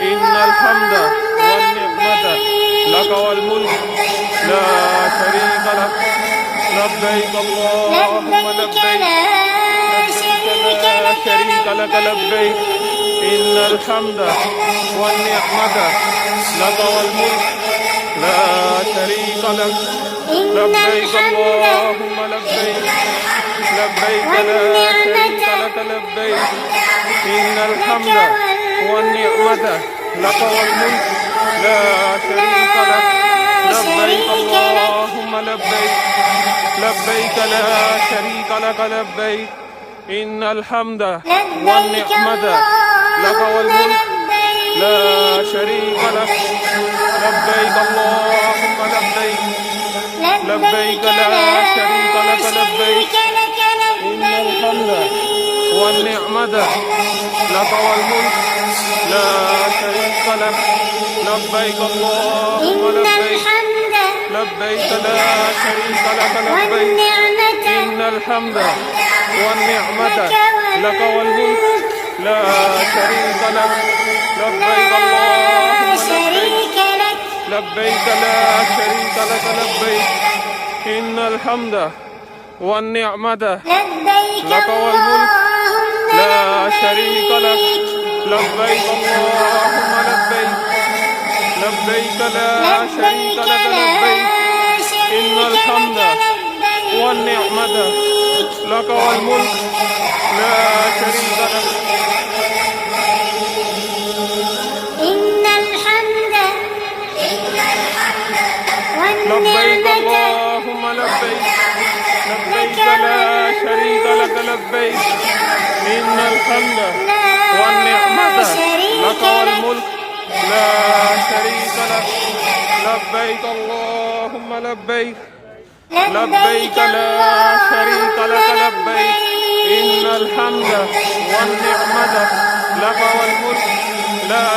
إن الحمد والنعمة لك والملك لا شريك لك لبيك اللهم لبيك لبيك لا شريك لك لبيك إن الحمد والنعمة لك والملك لا شريك لك لبيك اللهم لبيك لبيك لا شريك لك لبيك إن الحمد والنعمة لك والملك لا شريك لك لبيك اللهم لبيك لبيك لا شريك لك لبيك إن الحمد والنعمة لك والملك لا شريك لك لبيك اللهم لبيك لبيك لا شريك لك لبيك إن الحمد والنعمة لك والملك لا شريك لك لبيك اللهم لبيك لبيك لا شريك لك لبيك إن الحمد والنعمة لك والملك لا شريك لك لبيك اللهم لبيك لبيك لا شريك لك لبيك إن الحمد والنعمة لك والملك لا شريك لك لبيك اللهم لبيك لبيك لا شريك لك لبيك إن الحمد والنعمة لك والملك لا شريك لك لبيك اللهم لبيك لبيك لا شريك لك لبيك إن الحمد والنعمة لك والملك لا شريك لك لبيك اللهم لبيك لبيك لا شريك لك لبيك إن الحمد والنعمة لك والملك لا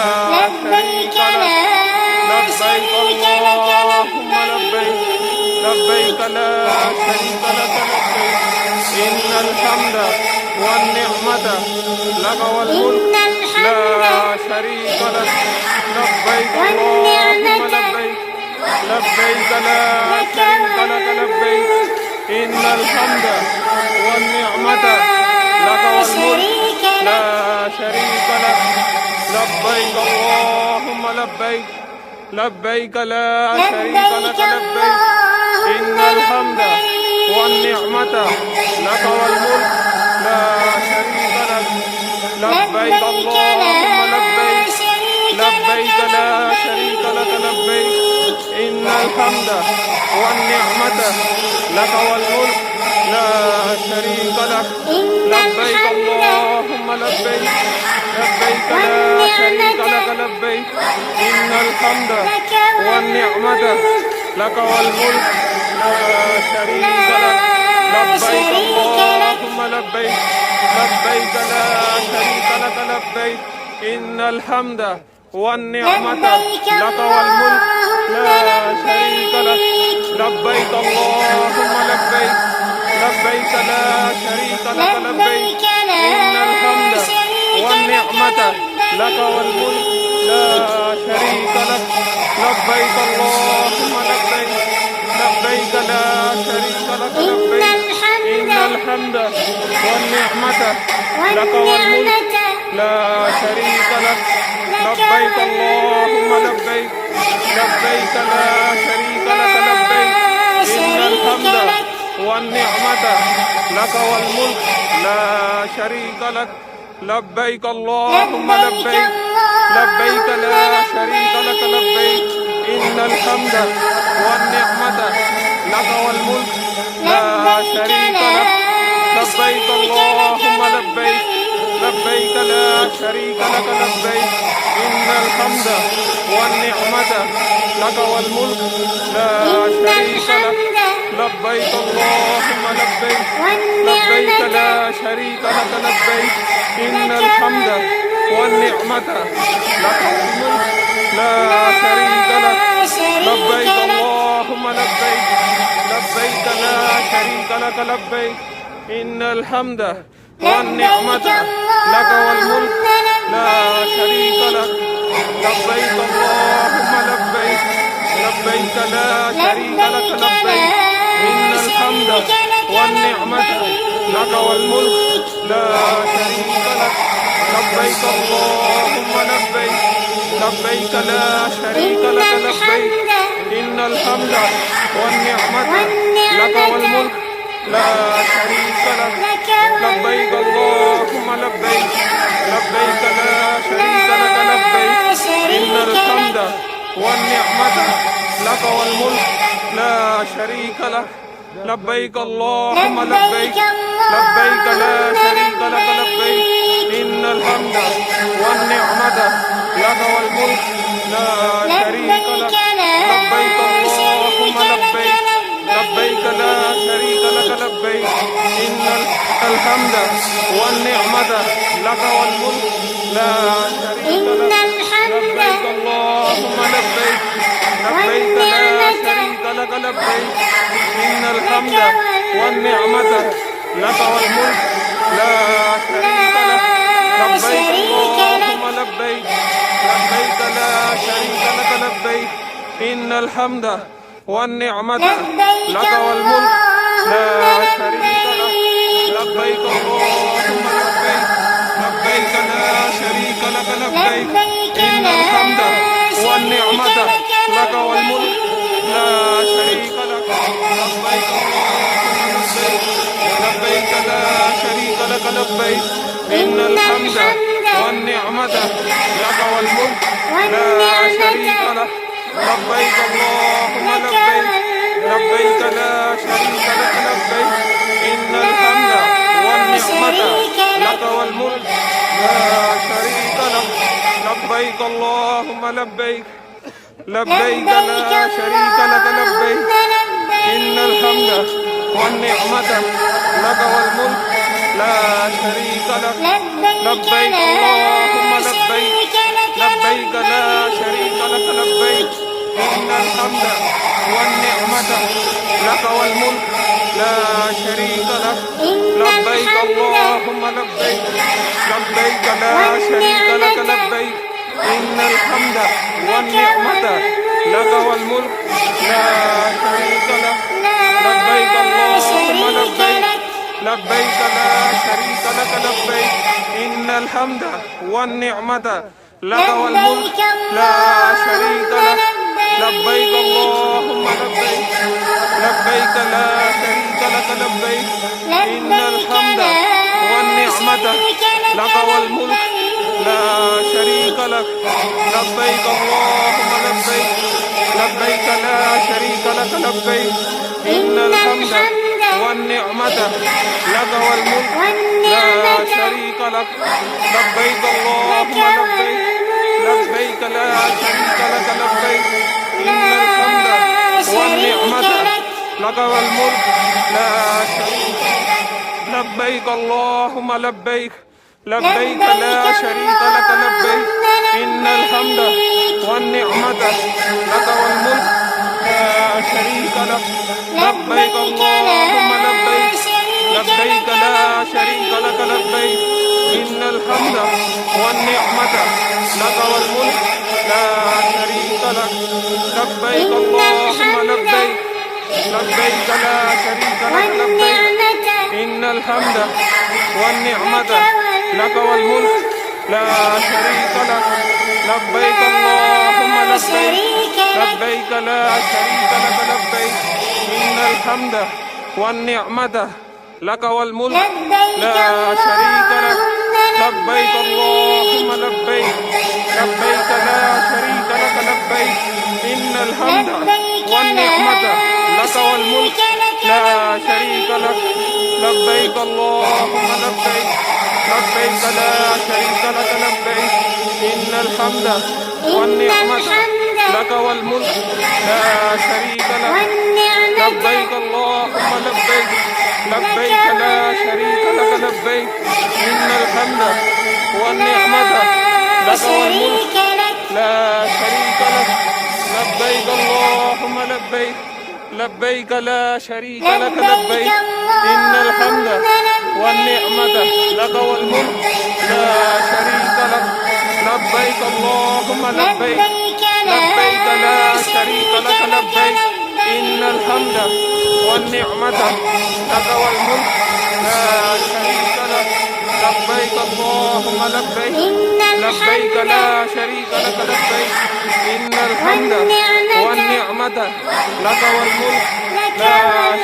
شريك لك لبيك اللهم لبيك لبيك لا شريك لك لبيك إن الحمد والنعمة لك والملك لا شريك لك لبيك اللهم لبيك لبيك لا شريك لك لبيك إن الحمد والنعمة لك والملك لا شريك لك لبيك اللهم لبيك لبيك لا شريك لك لبيك إن الحمد والنعمة لك والملك لا شريك لك لبيك اللهم لبيك لبيك لا شريك لك لبيك إن الحمد والنعمة لك والملك لا شريك لك لبيك اللهم لبيك لبيك لا شريك لك لبيك إن الحمد والنعمة لك والملك لا شريك لك لبيك اللهم لبيك لبيك لا شريك لك لبيك إن الحمد والنعمة لك والملك لا شريك لك لبيك اللهم لبيك لبيك لا شريك لك لبيك إن الحمد والنعمة لك والملك لا شريك لك لبيك اللهم لبيك لبيك لا شريك لك لبيك إن الحمد والنعمة لك والملك لا شريك لك لبيك اللهم لبيك لبيك لا شريك لك لبيك إن الحمد والنعمة لك والملك لا شريك لك لبيك اللهم لبيك لبيك لا شريك لك لبيك إن الحمد والنعمة لك والملك لا شريك لك لبيك اللهم لبيك لبيك لا شريك لك لبيك إن الحمد والنعمة لك والملك لا شريك لك لبيك اللهم لبيك لبيك لا شريك لك لبيك إن الحمد والنعمة لك والملك لا شريك لك لبيك اللهم لبيك لبيك لا شريك لك لبيك إن الحمد والنعمة لك والملك لا شريك لك لبيك اللهم لبيك لبيك لا شريك لك لبيك إن الحمد والنعمة لك والملك لا شريك لك لبيك اللهم لبيك لبيك لا شريك لك لبيك إن الحمد والنعمة لك والملك لا شريك لك لبيك اللهم لبيك لبيك لا شريك لك لبيك إن الحمد والنعمة لك والملك لا شريك لك لبيك اللهم لبيك لبيك لا شريك لك لبيك إن الحمد والنعمة لك والملك لا شريك لك لبيك اللهم لبيك لبيك لا شريك لك لبيك إن الحمد والنعمة لك والملك لا شريك لك لبيك اللهم لبيك لبيك لا شريك لك لبيك إن الحمد والنعمة لك والملك لا شريك لك لبيك اللهم لبيك لبيك لا شريك لك لبيك إن الحمد والنعمة لك والملك لا شريك لك لبيك اللهم لبيك لبيك لا شريك لك لبيك إن الحمد والنعمة لك والملك لا شريك لك لبيك اللهم لبيك لبيك لا شريك لك لبيك إن الحمد والنعمة لك والملك لا شريك لك لبيك اللهم لبيك لبيك لا شريك لك لبيك إن الحمد والنعمة لك والملك لا شريك لك لبيك اللهم لبيك لبيك لا شريك لك لبيك إن الحمد والنعمة لك والملك لا شريك لك لبيك اللهم لبيك لبيك لا شريك لك لبيك إن الحمد والنعمة لك والملك لا شريك لك لبيك اللهم لبيك لبيك لا شريك لك لبيك إن الحمد والنعمة لك والملك لا شريك لك لبيك اللهم لبيك لبيك لا شريك لك لبيك إن الحمد والنعمة لك والملك لا شريك لك لبيك اللهم لبيك لبيك لا شريك لك لبيك إن الحمد والنعمة لك والملك لا شريك لك لبيك اللهم لبيك لبيك لا شريك لك لبيك إن الحمد والنعمة لك والملك لا شريك لك لبيك اللهم لبيك لبيك لا شريك لك لبيك إن الحمد والنعمة لك والملك لا شريك لبيك اللهم لبيك لبيك لا شريك لك لبيك إن الحمد والنعمة لك والملك لا شريك لك لبيك اللهم لبيك لبيك لا شريك لك لبيك إن الحمد والنعمة لك والملك لا شريك لك لبيك اللهم لبيك لبيك لا شريك لك لبيك إن الحمد والنعمة لك والملك لا شريك لك لبيك اللهم لبيك لبيك لا شريك لك لبيك إن الحمد والنعمة لك والملك لا شريك لك لبيك اللهم لبيك لبيك لا شريك لك لبيك إن الحمد والنعمة لك والملك لا شريك لك لبيك اللهم لبيك لبيك لا شريك لك لبيك إن الحمد والنعمة لك والملك لا شريك لك لبيك اللهم لبيك لبيك لا شريك لك لبيك إن الحمد والنعمة لك والملك لا شريك لك لبيك اللهم لبيك لبيك لا شريك لك لبيك إن الحمد والنعمة لك والملك لا شريك لك لبيك اللهم لبيك لبيك لا شريك لك لبيك إن الحمد والنعمة لك والملك لا شريك لك لبيك اللهم لبيك لبيك لا شريك لك لبيك إن الحمد والنعمة لك والملك لا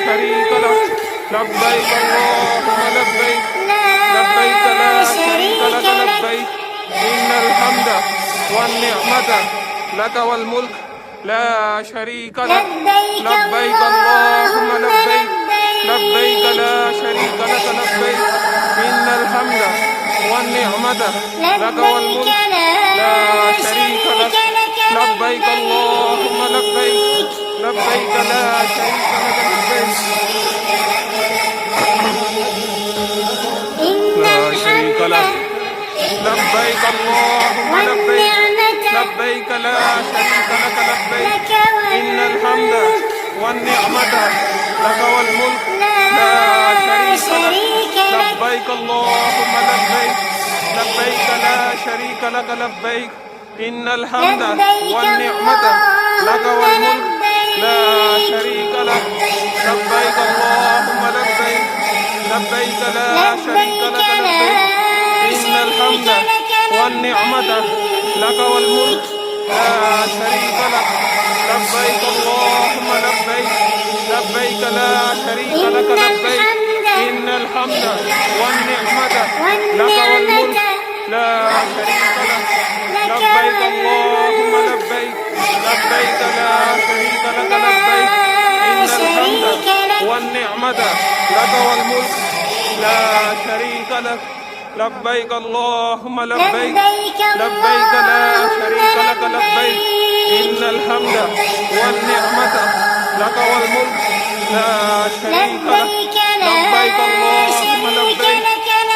شريك لك لبيك اللهم لبيك لبيك لا شريك لك لبيك إن الحمد والنعمة لك والملك لا شريك لك لبيك اللهم لبيك لبيك لا شريك لك لبيك إن الحمد والنعمة لك والملك لا شريك لك لبيك اللهم لبيك لبيك لا شريك لك لبيك لا شريك لك لبيك اللهم لبيك لبيك لا شريك لك لبيك إن الحمد والنعمة لك والملك لا شريك لك لبيك اللهم لبيك لبيك لا شريك لك لبيك إن الحمد والنعمة لك والملك لا شريك لك لبيك اللهم لبيك لبيك لا شريك لك لبيك إن الحمد والنعمة لك والملك لا شريك لك لبيك اللهم لبيك لبيك لا شريك لك لبيك إن الحمد والنعمة لك والملك لا شريك لك لبيك اللهم لبيك لبيك لا شريك لك لبيك إن الحمد والنعمة لك والملك لا شريك لك لبيك اللهم لبيك لبيك لا شريك لك لبيك إن الحمد والنعمة لك والملك لا شريك لك لبيك اللهم لبيك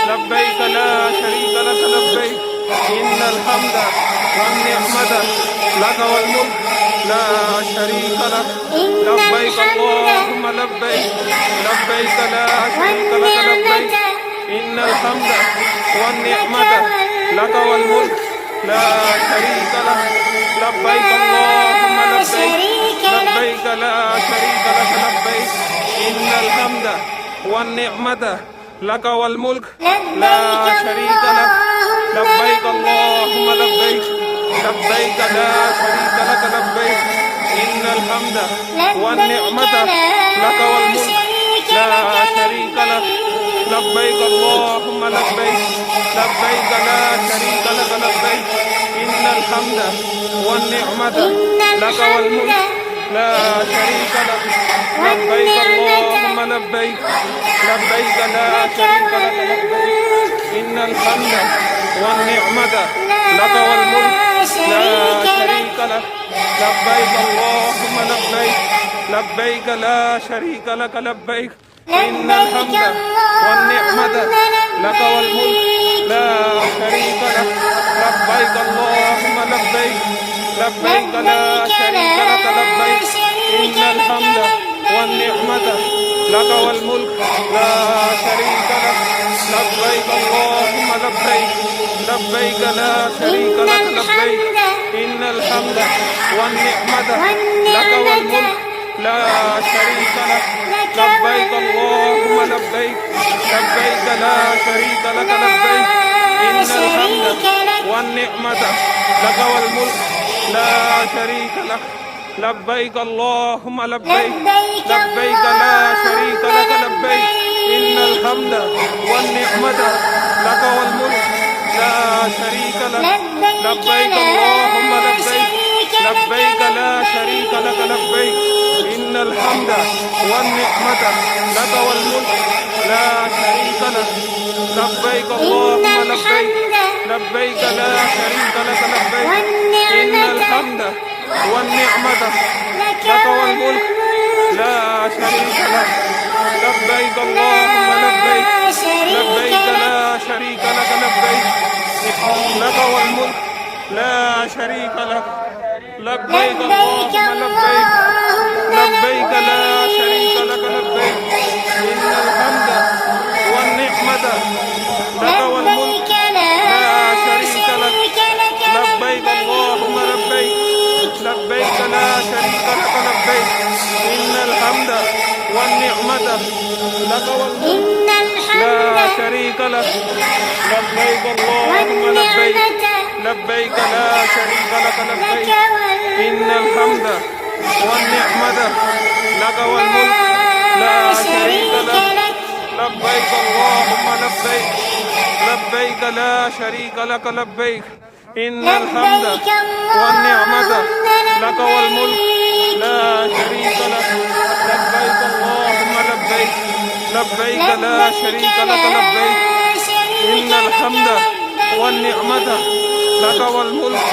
لبيك لا شريك لك لبيك إن الحمد والنعمة لك والملك لا شريك لك لبيك اللهم لبيك لبيك لا شريك لك لبيك إن الحمد والنعمة لك والملك لا شريك لك لبيك اللهم لبيك لبيك لا شريك لك لبيك إن الحمد والنعمة لك والملك لا شريك لك لبيك اللهم لبيك لبيك لا شريك لك لبيك إن الحمد والنعمة لك والملك لا شريك لك لبيك اللهم لبيك لبيك لا شريك لك لبيك إن الحمد والنعمة لك والملك لا شريك لك لبيك اللهم لبيك لبيك لا شريك لك لبيك إن الحمد والنعمة لك والملك لا شريك لك لبيك اللهم لبيك لبيك لا شريك لك لبيك إن الحمد والنعمة لك والملك لا شريك لك لبيك اللهم لبيك لبيك لا شريك لك لبيك إن الحمد والنعمة لك والملك لا شريك لك لبيك اللهم لبيك لبيك لا شريك لك لبيك إن الحمد والنعمة لك والملك لا شريك لك لبيك اللهم لبيك لبيك لا شريك لك لبيك إن الحمد والنعمة لك والملك لا شريك لك لبيك اللهم لبيك لبيك لا شريك لك لبيك إن الحمد والنعمة لك والملك لا شريك لك لبيك اللهم لبيك لبيك لا شريك لك لبيك إن الحمد والنعمة لك والملك لا شريك لك لبيك اللهم لبيك لبيك لا شريك لك لبيك إن الحمد والنعمة لك والملك لا شريك لك لبيك اللهم لبيك لبيك لا شريك لك لبيك لك والملك لا شريك لك لبيك اللهم لبيك لبيك لا شريك لك لبيك إن الحمد والنعمة لك والملك لا شريك لك الحمد لك والملك إن لا الحمد شريك لك لبيك اللهم لبيك والنعمة لبيك لا شريك لك لك لبيك إن الحمد والنعمة لك والملك لا لا شريك شريك لك لك لبيك اللهم لبيك لبيك لا شريك لك لبيك إن الحمد لبيك والنعمة اللهم لك والملك لبيك لا شريك لك لبيك اللهم لبيك لبيك لا لبيك شريك لك لبيك لا شريك إن لك الحمد والنعمة لك والملك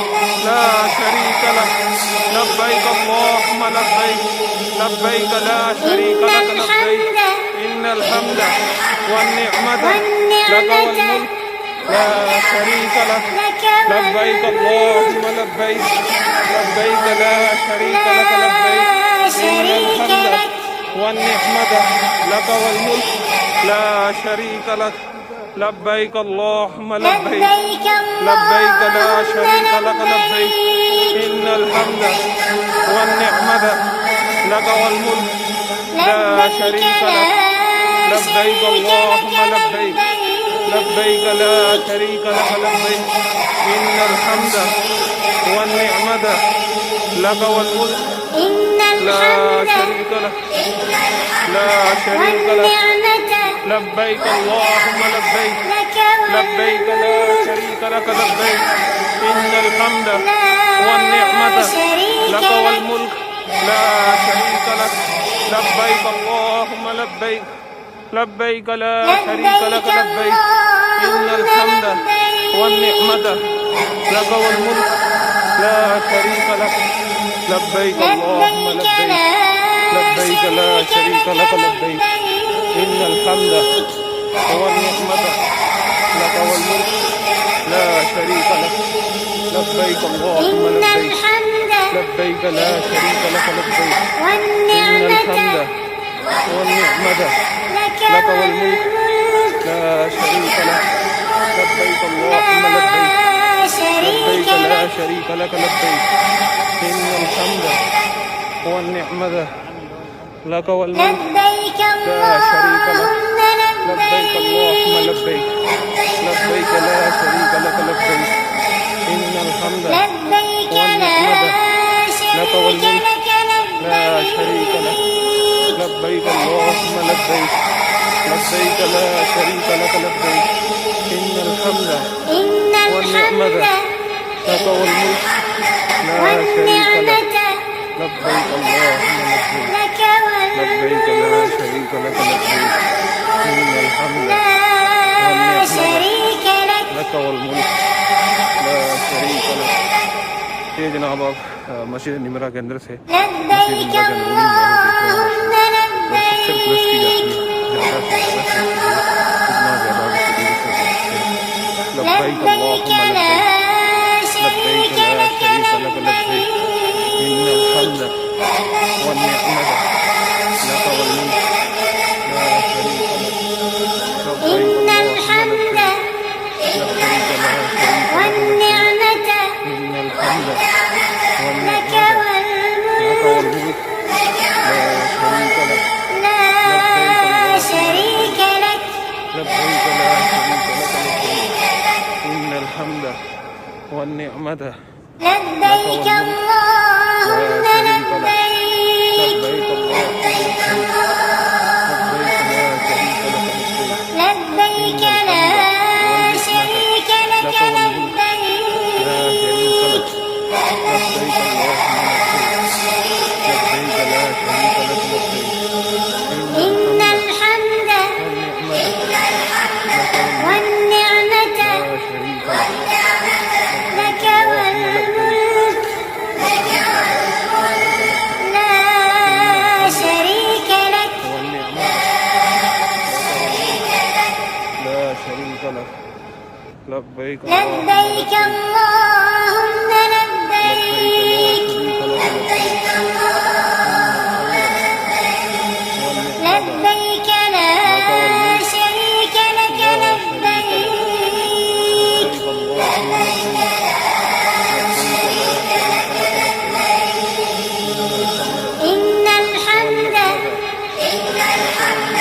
لا شريك لك لبيك اللهم لبيك لبيك لا شريك إن لك لبيك الحمد إن الحمد والنعمة لك والنعمة والملك لا شريك لك لك لبيك اللهم لبيك لبيك لا شريك لك لبيك لا إن شريك الحمد لك والنعمة لك والملك لا شريك لك لبيك اللهم لبيك لبيك لبيك لا شريك اللهم لك لبيك إن الحمد والنعمة لك والملك لا شريك لك لبيك اللهم لبيك لبيك لا شريك لك لبيك إن الحمد والنعمة لك والملك إن لا الحمد شريك لك لا شريك لك والنعمة لبيك اللهم لبيك لك لبيك لا شريك لك لبيك إن الحمد والنعمة لك والملك لا شريك لك لبيك اللهم لبيك لبيك لا شريك لك لبيك إن الحمد والنعمة لك والملك لا شريك لك لبيك اللهم لبيك لبيك لا شريك لك لبيك إن الحمد والنعمة لك والملك لا شريك لك لبيك اللهم إن لبيك الحمد لبيك لا شريك لك لبيك إن والنعمة الحمد والنعمة لك لك والملك والملك لا شريك لك لبيك اللهم لبيك لا شريك لبيك لا لك شريك لك لبيك إن الحمد والنعمة لك والملك لبيك لا شريك لك اللهم لبيك اللهم لبيك لبيك لبيك لا شريك لك لبيك إن الحمد لبيك والنعمة لا لك شريك والملك لك لا شريك لك لبيك اللهم لبيك لبيك لا شريك لك لبيك إن الحمد إن والنعمة الحمد لك والملك لا شريك لك والنعمة لبيك اللهم لبيك لك لبيك لا شريك لك لبيك إن الحمد لا والنعمة شريك لك لك والملك لا شريक لك। ये जनाब आप मस्जिद निमरा के अंदर से मस्जिद لبيك निमरा के अंदर देख रहे हैं اللهم और सबसे रिक्वेस्ट की जाती है ज़्यादा से ज़्यादा से जितना ज़्यादा उसको दूर से दूर لبيك लब्बैक لا अल्लाहुम्मा شريك लब्बैक लब्बैक ला لك शरीक लक लब्बैक इन्नल हम्द वन्निअमत लक वल मुल्क ला शरीक लक लब्बैक إن अल्लाहुम्मा الحمد लब्बैक लब्बैक ला शरीक लक लब्बैक والنعمة इन्नल हम्द لك वन्निअमत लक वल والملك मुल्क ला शरीक लक لا شريك لك لبيك لا شريك لك لبيك إن الحمد والنعمة لبيك اللهم لا شريك لك لبيك لبيك اللهم لبيك لبيك لا شريك لك لبيك لبيك لا شريك لك لك والملك لبيك لا شريك لك لبيك اللهم لبيك لبيك لا شريك لك لبيك إن الحمد والنعمة لك والملك والنعمة لا شريك لك لك اللهم لبيك والملك لا شريك لك والنعمة لا شريك لك لبيك اللهم لبيك اللهم لبيك لبيك لا شريك لك لبيك لبيك لا شريك لك لبيك لبيك اللهم لبيك لبيك لا شريك لك إن الحمد والنعمة لك والملك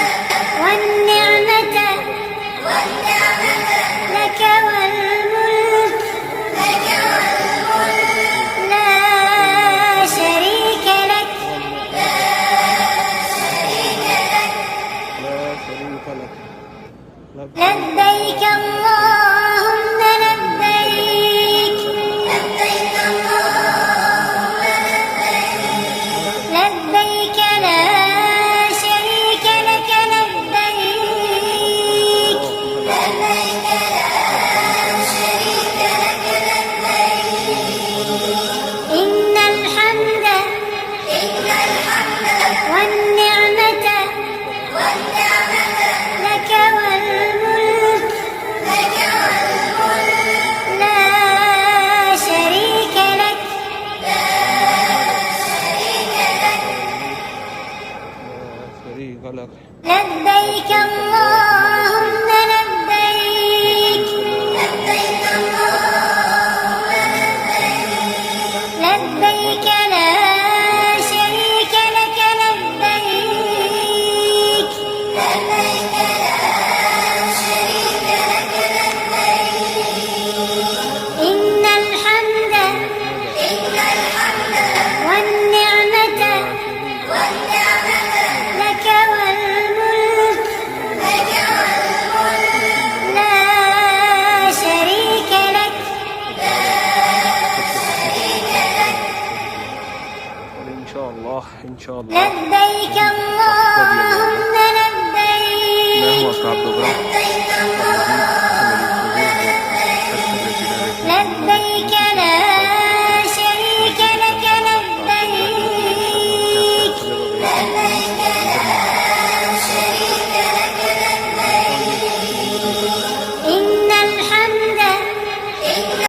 والنعمة لك والملك لا شريك لك لا شريك لك لبيك اللهم لبيك لبيك لا شريك لك لبيك إن الحمد والنعمة لك والملك لا شريك لك إن شاء الله إن شاء الله لبيك اللهم لبيك ما هو عبد الله